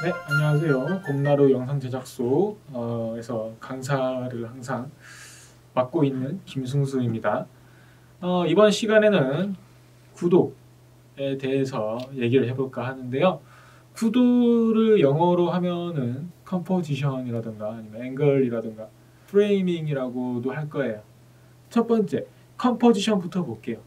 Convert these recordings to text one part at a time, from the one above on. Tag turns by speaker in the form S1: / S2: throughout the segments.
S1: 네, 안녕하세요. 곰나루 영상 제작소에서 강사를 항상 맡고 있는 김승수입니다. 이번 시간에는 구도에 대해서 얘기를 해볼까 하는데요. 구도를 영어로 하면은 컴포지션이라든가 아니면 앵글이라든가 프레이밍이라고도 할 거예요. 첫 번째, 컴포지션부터 볼게요.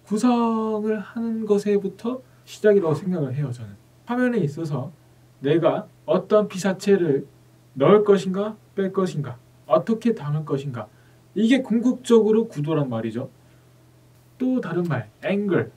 S1: 구성을 하는 것에부터 시작이라고 생각을 해요, 저는. 화면에 있어서 내가 어떤 피사체를 넣을 것인가 뺄 것인가 어떻게 담을 것인가 이게 궁극적으로 구도란 말이죠. 또 다른 말 앵글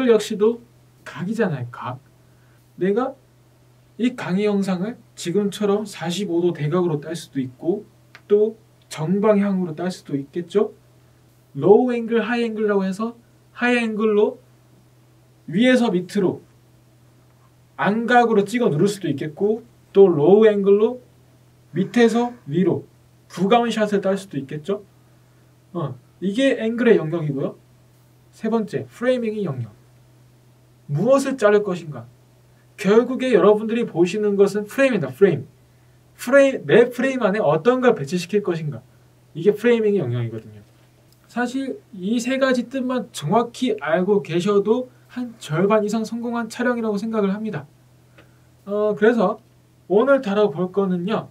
S1: 역시도 각이잖아요. 각. 내가 이 강의 영상을 지금처럼 45도 대각으로 딸 수도 있고 또 정방향으로 딸 수도 있겠죠. 로우 앵글 하이 앵글이라고 해서 하이 앵글로 위에서 밑으로 안각으로 찍어 누를 수도 있겠고 또 로우 앵글로 밑에서 위로 부가운 샷을 딸 수도 있겠죠. 이게 앵글의 영역이고요. 세 번째, 프레이밍의 영역. 무엇을 자를 것인가? 결국에 여러분들이 보시는 것은 프레임이다. 내 프레임 안에 어떤 걸 배치시킬 것인가? 이게 프레이밍의 영역이거든요. 사실 이 세 가지 뜻만 정확히 알고 계셔도 한 절반 이상 성공한 촬영이라고 생각을 합니다. 그래서 오늘 다뤄볼 거는요.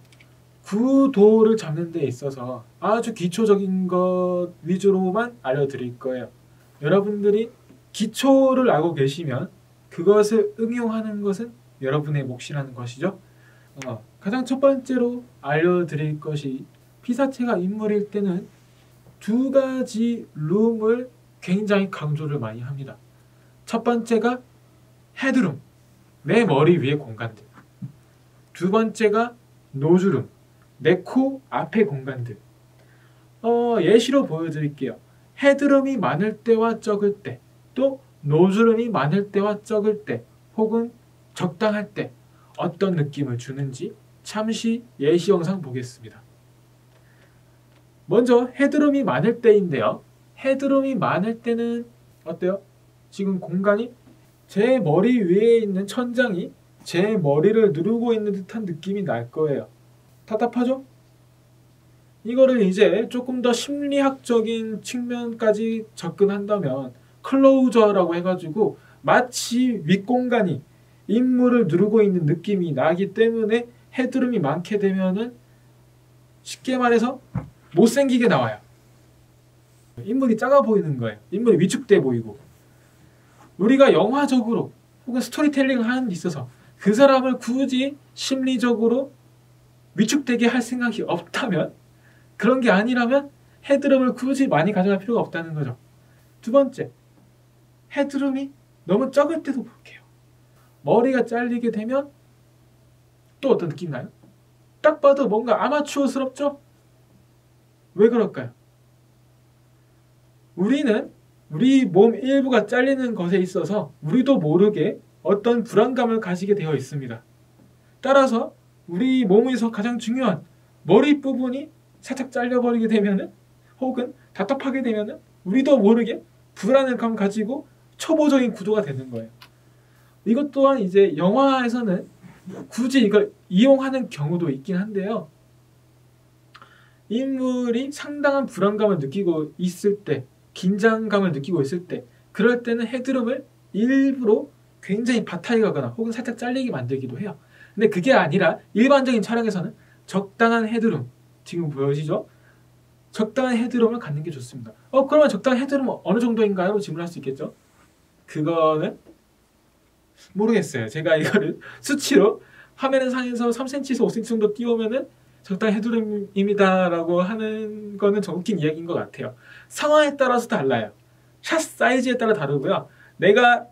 S1: 구도를 잡는 데 있어서 아주 기초적인 것 위주로만 알려드릴 거예요. 여러분들이 기초를 알고 계시면 그것을 응용하는 것은 여러분의 몫이라는 것이죠. 가장 첫 번째로 알려드릴 것이 피사체가 인물일 때는 두 가지 룸을 굉장히 강조를 많이 합니다. 첫 번째가 헤드룸, 내 머리 위의 공간들. 두 번째가 노즈룸, 내 코 앞의 공간들. 예시로 보여드릴게요. 헤드룸이 많을 때와 적을 때, 또 노즈룸이 많을 때와 적을 때, 혹은 적당할 때 어떤 느낌을 주는지 잠시 예시 영상 보겠습니다. 먼저 헤드룸이 많을 때인데요. 헤드룸이 많을 때는 어때요? 지금 공간이 제 머리 위에 있는 천장이 제 머리를 누르고 있는 듯한 느낌이 날 거예요. 답답하죠? 이거를 이제 조금 더 심리학적인 측면까지 접근한다면 클로저라고 해가지고 마치 윗공간이 인물을 누르고 있는 느낌이 나기 때문에 헤드룸이 많게 되면은 쉽게 말해서 못생기게 나와요. 인물이 작아 보이는 거예요. 인물이 위축돼 보이고. 우리가 영화적으로 혹은 스토리텔링을 하는 데 있어서 그 사람을 굳이 심리적으로 위축되게 할 생각이 없다면, 그런 게 아니라면 헤드룸을 굳이 많이 가져갈 필요가 없다는 거죠. 두 번째, 헤드룸이 너무 적을 때도 볼게요. 머리가 잘리게 되면 또 어떤 느낌 나요? 딱 봐도 뭔가 아마추어스럽죠? 왜 그럴까요? 우리는 우리 몸 일부가 잘리는 것에 있어서 우리도 모르게 어떤 불안감을 가지게 되어 있습니다. 따라서 우리 몸에서 가장 중요한 머리 부분이 살짝 잘려버리게 되면은, 혹은 답답하게 되면은 우리도 모르게 불안감 가지고 초보적인 구도가 되는 거예요. 이것 또한 이제 영화에서는 굳이 이걸 이용하는 경우도 있긴 한데요. 인물이 상당한 불안감을 느끼고 있을 때, 긴장감을 느끼고 있을 때, 그럴 때는 헤드룸을 일부러 굉장히 바타이 가거나 혹은 살짝 잘리게 만들기도 해요. 근데 그게 아니라 일반적인 촬영에서는 적당한 헤드룸, 지금 보여지죠? 적당한 헤드룸을 갖는 게 좋습니다. 그러면 적당한 헤드룸은 어느 정도인가요? 질문할 수 있겠죠? 그거는 모르겠어요. 제가 이거를 수치로 화면 상에서 3cm에서 5cm 정도 띄우면은 적당한 헤드룸입니다라고 하는 거는 좀 웃긴 이야기인 것 같아요. 상황에 따라서 달라요. 샷 사이즈에 따라 다르고요. 내가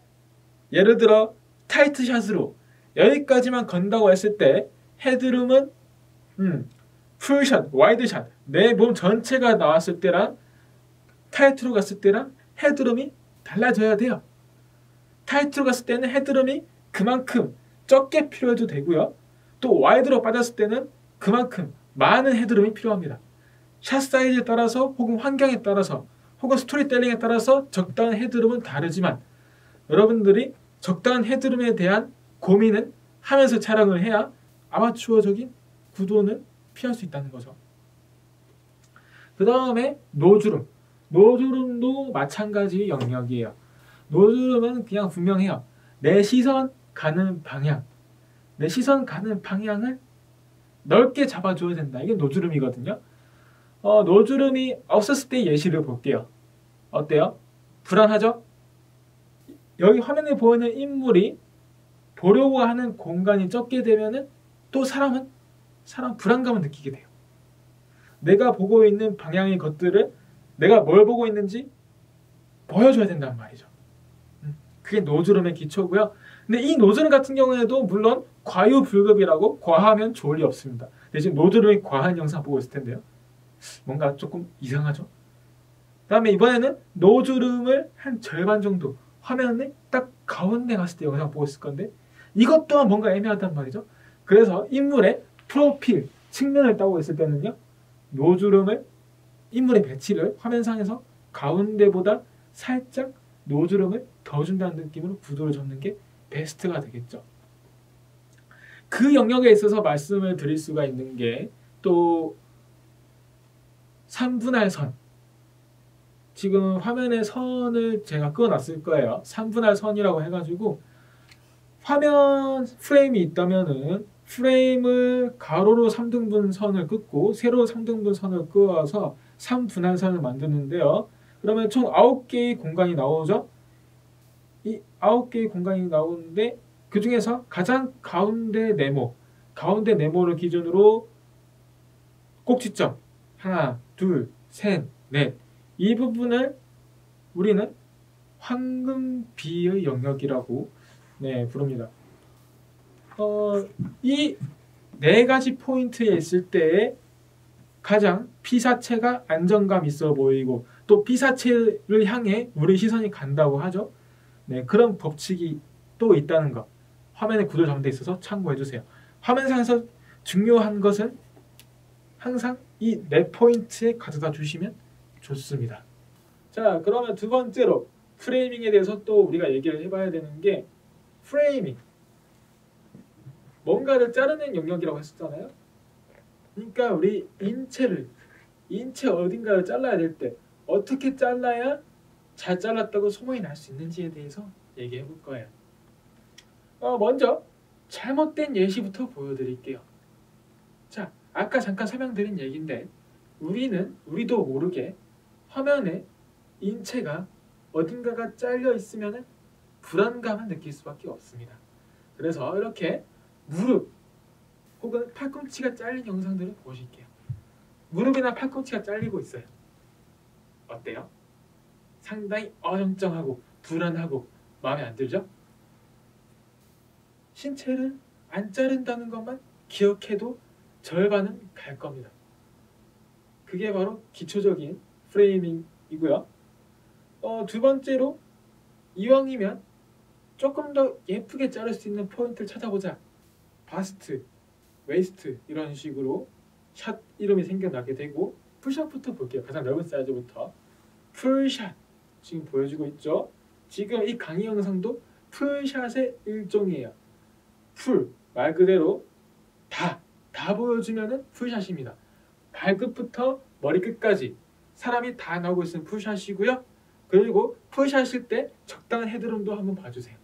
S1: 예를 들어 타이트 샷으로 여기까지만 건다고 했을 때 헤드룸은 풀샷, 와이드샷, 내 몸 전체가 나왔을 때랑 타이트로 갔을 때랑 헤드룸이 달라져야 돼요. 타이트로 갔을 때는 헤드룸이 그만큼 적게 필요해도 되고요. 또 와이드로 빠졌을 때는 그만큼 많은 헤드룸이 필요합니다. 샷 사이즈에 따라서 혹은 환경에 따라서 혹은 스토리텔링에 따라서 적당한 헤드룸은 다르지만, 여러분들이 적당한 헤드룸에 대한 고민은 하면서 촬영을 해야 아마추어적인 구도는 피할 수 있다는 거죠. 그 다음에 노주름. 노주름도 마찬가지 영역이에요. 노주름은 그냥 분명해요. 내 시선 가는 방향. 내 시선 가는 방향을 넓게 잡아줘야 된다. 이게 노주름이거든요. 노주름이 없었을 때 예시를 볼게요. 어때요? 불안하죠? 여기 화면에 보이는 인물이 보려고 하는 공간이 적게 되면은 또 사람 불안감을 느끼게 돼요. 내가 보고 있는 방향의 것들을 내가 뭘 보고 있는지 보여줘야 된단 말이죠. 그게 노주름의 기초고요. 근데 이 노주름 같은 경우에도 물론 과유불급이라고 과하면 좋을 리 없습니다. 대신 노주름이 과한 영상 보고 있을 텐데요. 뭔가 조금 이상하죠? 그 다음에 이번에는 노주름을 한 절반 정도 화면에 딱 가운데 갔을 때 영상 보고 있을 건데 이것 또한 뭔가 애매하단 말이죠. 그래서 인물의 프로필 측면을 따고 있을 때는요. 노주름을 인물의 배치를 화면상에서 가운데보다 살짝 노주름을 더 준다는 느낌으로 구도를 잡는 게 베스트가 되겠죠. 그 영역에 있어서 말씀을 드릴 수가 있는 게 또 3분할 선. 지금 화면에 선을 제가 끄어놨을 거예요. 3분할 선이라고 해가지고 화면 프레임이 있다면은 프레임을 가로로 3등분 선을 긋고 세로 3등분 선을 그어서 3분할 선을 만드는데요. 그러면 총 9개의 공간이 나오죠. 이 9개의 공간이 나오는데 그 중에서 가장 가운데 네모를 기준으로 꼭지점 하나, 둘, 셋, 넷 이 부분을 우리는 황금비의 영역이라고 부릅니다. 이 네 가지 포인트에 있을 때에 가장 피사체가 안정감 있어 보이고 또 피사체를 향해 우리 시선이 간다고 하죠. 그런 법칙이 또 있다는 것. 화면의 구도를 잡는 데 있어서 참고해 주세요. 화면상에서 중요한 것은 항상 이 네 포인트에 가져다 주시면 좋습니다. 자, 그러면 두 번째로 프레이밍에 대해서 또 우리가 얘기를 해봐야 되는 게 프레이밍. 뭔가를 자르는 영역이라고 했었잖아요. 그러니까 우리 인체 어딘가를 잘라야 될 때 어떻게 잘라야 잘 잘랐다고 소문이 날 수 있는지에 대해서 얘기해 볼 거예요. 먼저 잘못된 예시부터 보여드릴게요. 자, 아까 잠깐 설명드린 얘기인데 우리도 모르게 화면에 인체가 어딘가가 잘려 있으면 불안감을 느낄 수밖에 없습니다. 그래서 이렇게 무릎 혹은 팔꿈치가 잘린 영상들을 보실게요. 무릎이나 팔꿈치가 잘리고 있어요. 어때요? 상당히 어정쩡하고 불안하고 마음에 안 들죠? 신체를 안 자른다는 것만 기억해도 절반은 갈 겁니다. 그게 바로 기초적인 프레이밍이고요. 두 번째로 이왕이면 조금 더 예쁘게 자를 수 있는 포인트를 찾아보자. 바스트, 웨이스트 이런 식으로 샷 이름이 생겨나게 되고 풀샷부터 볼게요. 가장 넓은 사이즈부터 풀샷 지금 보여주고 있죠. 지금 이 강의 영상도 풀샷의 일종이에요. 풀 말 그대로 다 보여주면은 풀샷입니다. 발끝부터 머리끝까지 사람이 다 나오고 있으면 풀샷이고요. 그리고 풀샷일 때 적당한 헤드룸도 한번 봐주세요.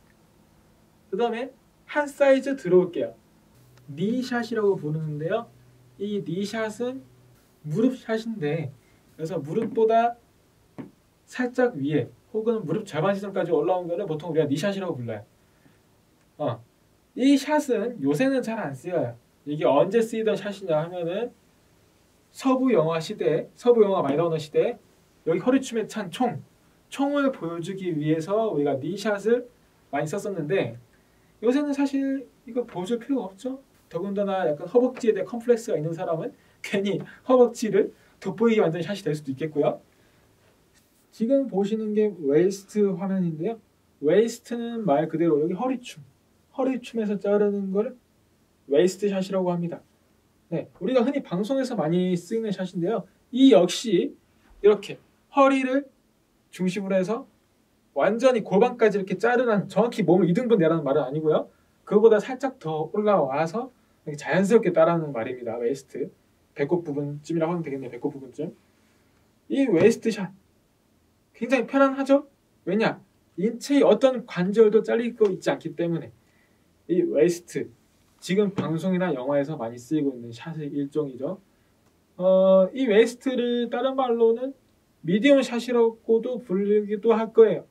S1: 그 다음에 한 사이즈 들어올게요. 니샷이라고 부르는데요. 이 니샷은 무릎샷인데 그래서 무릎보다 살짝 위에 혹은 무릎 절반 지점까지 올라온 거를 보통 우리가 니샷이라고 불러요. 이 샷은 요새는 잘 안 쓰여요. 이게 언제 쓰이던 샷이냐 하면은 서부 영화 많이 나오는 시대 여기 허리춤에 찬 총을 보여주기 위해서 우리가 니샷을 많이 썼었는데 요새는 사실 이거 보여줄 필요가 없죠. 더군다나 약간 허벅지에 대해 컴플렉스가 있는 사람은 괜히 허벅지를 돋보이게 만드는 샷이 될 수도 있겠고요. 지금 보시는 게 웨이스트 화면인데요. 웨이스트는 말 그대로 여기 허리춤에서 자르는 걸 웨이스트 샷이라고 합니다. 우리가 흔히 방송에서 많이 쓰이는 샷인데요. 이 역시 이렇게 허리를 중심으로 해서 완전히 골반까지 이렇게 자르는 정확히 몸을 2등분 내라는 말은 아니고요. 그거보다 살짝 더 올라와서 자연스럽게 따라하는 말입니다. 웨이스트. 배꼽 부분쯤이라고 하면 되겠네요. 배꼽 부분쯤. 이 웨이스트 샷 굉장히 편안하죠? 왜냐? 인체의 어떤 관절도 잘리고 있지 않기 때문에 이 웨이스트 지금 방송이나 영화에서 많이 쓰이고 있는 샷의 일종이죠. 이 웨이스트를 다른 말로는 미디엄 샷이라고도 부르기도 할 거예요.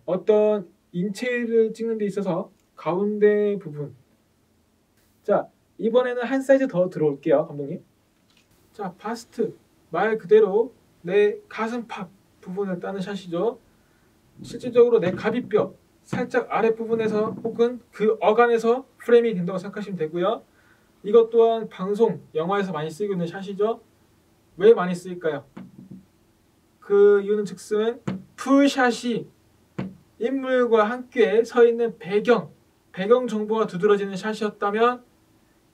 S1: 어떤 인체를 찍는 데 있어서 가운데 부분. 자, 이번에는 한 사이즈 더 들어올게요, 감독님. 자, 바스트. 말 그대로 내 가슴팍 부분을 따는 샷이죠. 실질적으로 내 갑이뼈 살짝 아랫부분에서 혹은 그 어간에서 프레임이 된다고 생각하시면 되고요. 이것 또한 방송, 영화에서 많이 쓰이고 있는 샷이죠. 왜 많이 쓰일까요? 그 이유는 즉슨 풀샷이 인물과 함께 서 있는 배경 정보가 두드러지는 샷이었다면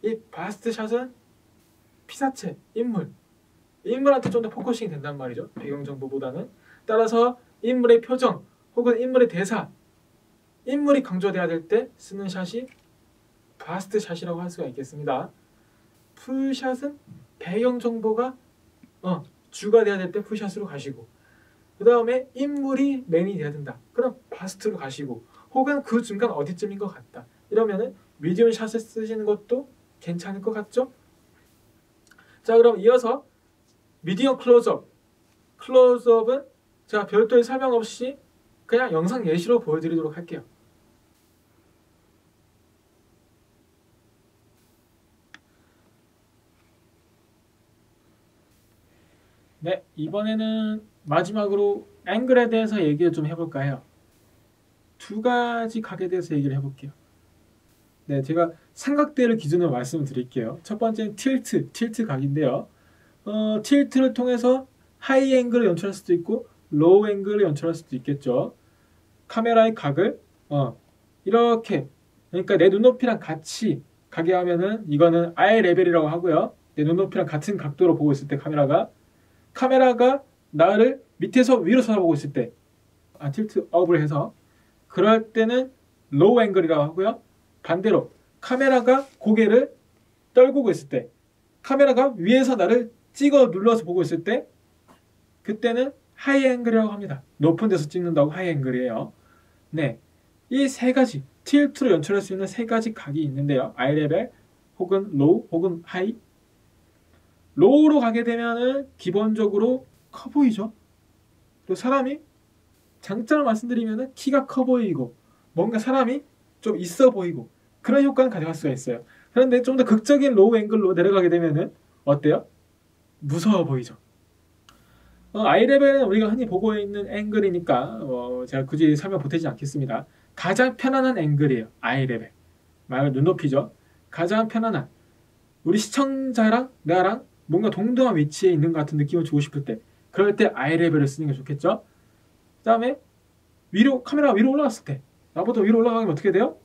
S1: 이 바스트 샷은 피사체, 인물한테 좀 더 포커싱이 된단 말이죠. 배경 정보보다는. 따라서 인물의 표정 혹은 인물의 대사, 인물이 강조돼야 될 때 쓰는 샷이 바스트 샷이라고 할 수가 있겠습니다. 풀샷은 배경 정보가 주가 돼야 될 때 풀샷으로 가시고, 그 다음에 인물이 메인이 돼야 된다. 그럼 바스트로 가시고, 혹은 그 중간 어디쯤인 것 같다. 이러면은 미디엄 샷을 쓰시는 것도 괜찮을 것 같죠? 자, 그럼 이어서 미디엄 클로즈업. 클로즈업은 제가 별도의 설명 없이 그냥 영상 예시로 보여드리도록 할게요. 네, 이번에는 마지막으로 앵글에 대해서 얘기를 좀 해볼까 해요. 두 가지 각에 대해서 얘기를 해볼게요. 네, 제가 삼각대를 기준으로 말씀을 드릴게요. 첫 번째는 틸트 각인데요. 틸트를 통해서 하이 앵글을 연출할 수도 있고 로우 앵글을 연출할 수도 있겠죠. 카메라의 각을 이렇게, 그러니까 내 눈높이랑 같이 가게 하면은 이거는 아이 레벨이라고 하고요. 내 눈높이랑 같은 각도로 보고 있을 때 카메라가 나를 밑에서 위로 쳐다보고 있을 때 틸트 업을 해서, 그럴 때는 로우 앵글이라고 하고요. 반대로 카메라가 고개를 떨구고 있을 때, 카메라가 위에서 나를 찍어 눌러서 보고 있을 때, 그때는 하이 앵글이라고 합니다. 높은 데서 찍는다고 하이 앵글이에요. 네, 이 세 가지 틸트로 연출할 수 있는 세 가지 각이 있는데요. 아이 레벨 혹은 로우 혹은 하이. 로우로 가게 되면은 기본적으로 커 보이죠. 그리고 사람이, 장점을 말씀드리면은 키가 커 보이고 뭔가 사람이 좀 있어 보이고 그런 효과는 가져갈 수가 있어요. 그런데 좀 더 극적인 로우 앵글로 내려가게 되면은 어때요? 무서워 보이죠. 아이 레벨은 우리가 흔히 보고 있는 앵글이니까 제가 굳이 설명 보태지 않겠습니다. 가장 편안한 앵글이에요. 아이 레벨. 말 눈높이죠. 가장 편안한. 우리 시청자랑 나랑 뭔가 동등한 위치에 있는 것 같은 느낌을 주고 싶을 때, 그럴 때 아이 레벨을 쓰는 게 좋겠죠. 그 다음에 카메라가 위로 올라갔을 때, 나보다 위로 올라가면 어떻게 돼요?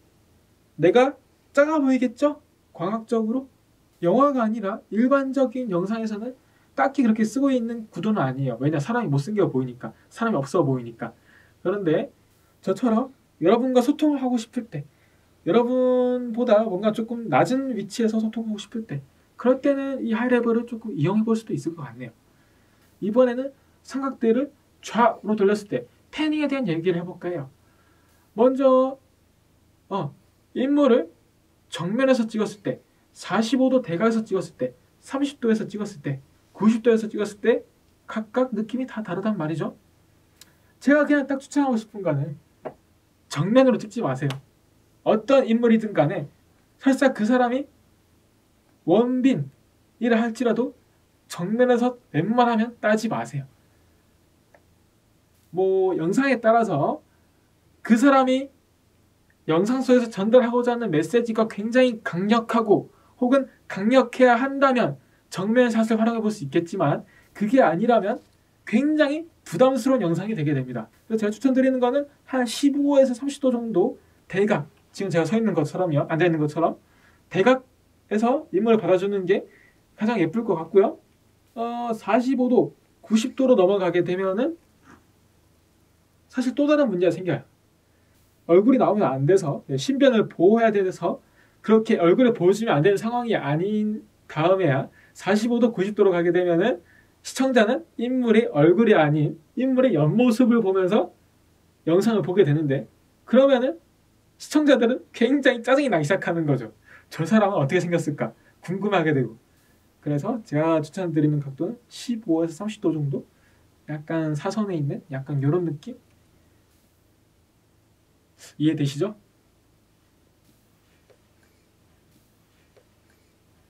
S1: 내가 작아 보이겠죠? 광학적으로. 영화가 아니라 일반적인 영상에서는 딱히 그렇게 쓰고 있는 구도는 아니에요. 왜냐, 사람이 못생겨 보이니까, 사람이 없어 보이니까. 그런데 저처럼 여러분과 소통을 하고 싶을 때, 여러분보다 뭔가 조금 낮은 위치에서 소통하고 싶을 때, 그럴 때는 이 하이레벨을 조금 이용해 볼 수도 있을 것 같네요. 이번에는 삼각대를 좌우로 돌렸을 때 패닝에 대한 얘기를 해볼까 해요. 먼저 인물을 정면에서 찍었을 때, 45도 대각에서 찍었을 때, 30도에서 찍었을 때, 90도에서 찍었을 때 각각 느낌이 다 다르단 말이죠. 제가 그냥 딱 추천하고 싶은 거는 정면으로 찍지 마세요. 어떤 인물이든 간에 설사 그 사람이 원빈이라 할지라도 정면에서 웬만하면 따지 마세요. 영상에 따라서 그 사람이 영상 속에서 전달하고자 하는 메시지가 굉장히 강력하고 혹은 강력해야 한다면 정면 샷을 활용해 볼 수 있겠지만, 그게 아니라면 굉장히 부담스러운 영상이 되게 됩니다. 그래서 제가 추천드리는 거는 한 15에서 30도 정도 대각, 지금 제가 서 있는 것처럼요, 앉아 있는 것처럼 대각에서 인물을 받아주는 게 가장 예쁠 것 같고요. 45도, 90도로 넘어가게 되면은 사실 또 다른 문제가 생겨요. 얼굴이 나오면 안 돼서 신변을 보호해야 돼서 그렇게 얼굴을 보여주면 안 되는 상황이 아닌 다음에야 45도 90도로 가게 되면은 시청자는 인물의 얼굴이 아닌 인물의 옆모습을 보면서 영상을 보게 되는데 그러면은 시청자들은 굉장히 짜증이 나기 시작하는 거죠. 저 사람은 어떻게 생겼을까 궁금하게 되고 그래서 제가 추천드리는 각도는 15에서 30도 정도 약간 사선에 있는 약간 이런 느낌 이해되시죠?